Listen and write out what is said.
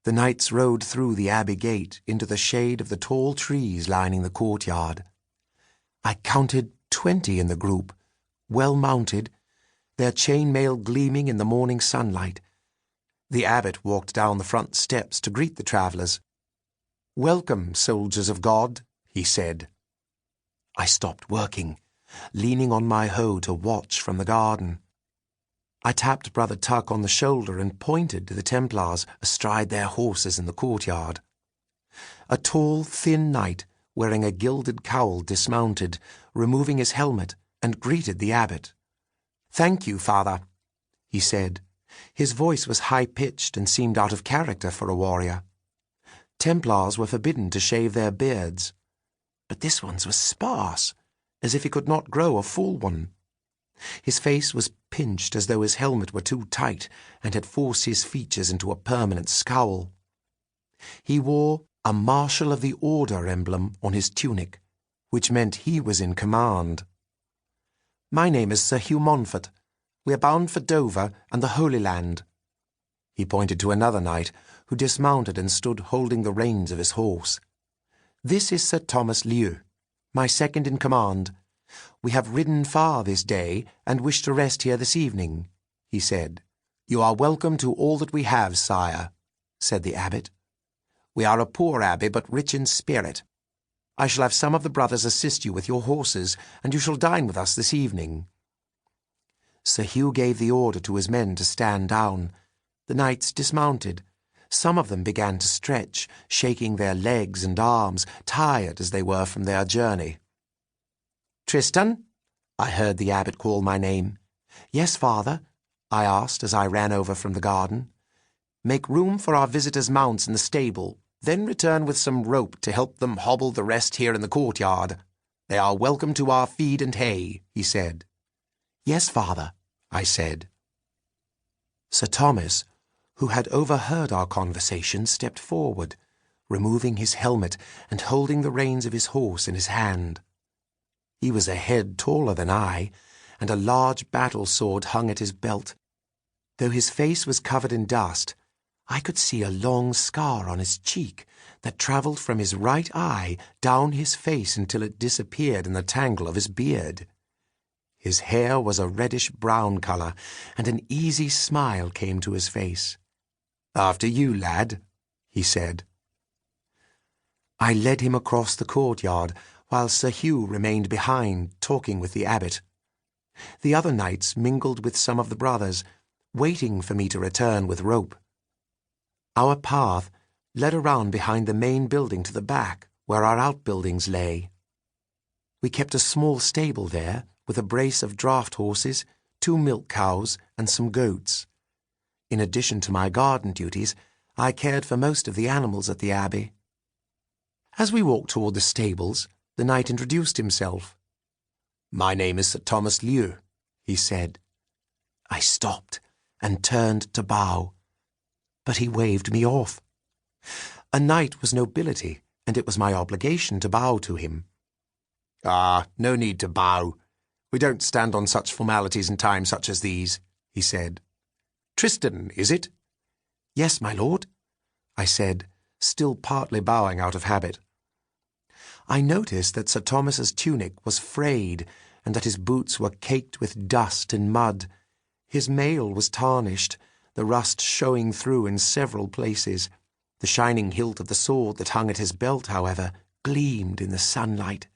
The knights rode through the abbey gate into the shade of the tall trees lining the courtyard. I counted 20 in the group, well mounted, their chainmail gleaming in the morning sunlight. The abbot walked down the front steps to greet the travellers. "Welcome, soldiers of God," he said. I stopped working, leaning on my hoe to watch from the garden. I tapped Brother Tuck on the shoulder and pointed to the Templars astride their horses in the courtyard. A tall, thin knight, wearing a gilded cowl, dismounted, removing his helmet, and greeted the abbot. "Thank you, Father," he said. His voice was high-pitched and seemed out of character for a warrior. Templars were forbidden to shave their beards, but this one's was sparse, as if he could not grow a full one. His face was pinched as though his helmet were too tight and had forced his features into a permanent scowl. He wore a Marshal of the Order emblem on his tunic, which meant he was in command. "My name is Sir Hugh Montfort. We are bound for Dover and the Holy Land." He pointed to another knight, who dismounted and stood holding the reins of his horse. "This is Sir Thomas Lieu, my second in command. We have ridden far this day and wish to rest here this evening," he said. "You are welcome to all that we have, sire," said the abbot. "We are a poor abbey, but rich in spirit. I shall have some of the brothers assist you with your horses, and you shall dine with us this evening." Sir Hugh gave the order to his men to stand down. The knights dismounted. Some of them began to stretch, shaking their legs and arms, tired as they were from their journey. "Tristan?" I heard the abbot call my name. "Yes, Father," I asked as I ran over from the garden. "Make room for our visitors' mounts in the stable, then return with some rope to help them hobble the rest here in the courtyard. They are welcome to our feed and hay," he said. "Yes, Father," I said. Sir Thomas, who had overheard our conversation, stepped forward, removing his helmet and holding the reins of his horse in his hand. He was a head taller than I, and a large battle sword hung at his belt. Though his face was covered in dust, I could see a long scar on his cheek that travelled from his right eye down his face until it disappeared in the tangle of his beard. His hair was a reddish-brown colour, and an easy smile came to his face. "After you, lad," he said. I led him across the courtyard, while Sir Hugh remained behind, talking with the abbot. The other knights mingled with some of the brothers, waiting for me to return with rope. Our path led around behind the main building to the back, where our outbuildings lay. We kept a small stable there, with a brace of draught horses, 2 milk cows, and some goats. In addition to my garden duties, I cared for most of the animals at the abbey. As we walked toward the stables, the knight introduced himself. "My name is Sir Thomas Lieu," he said. I stopped and turned to bow, but he waved me off. A knight was nobility, and it was my obligation to bow to him. "Ah, no need to bow. We don't stand on such formalities in times such as these," he said. "Tristan, is it?" "Yes, my lord," I said, still partly bowing out of habit. I noticed that Sir Thomas's tunic was frayed, and that his boots were caked with dust and mud. His mail was tarnished, the rust showing through in several places. The shining hilt of the sword that hung at his belt, however, gleamed in the sunlight.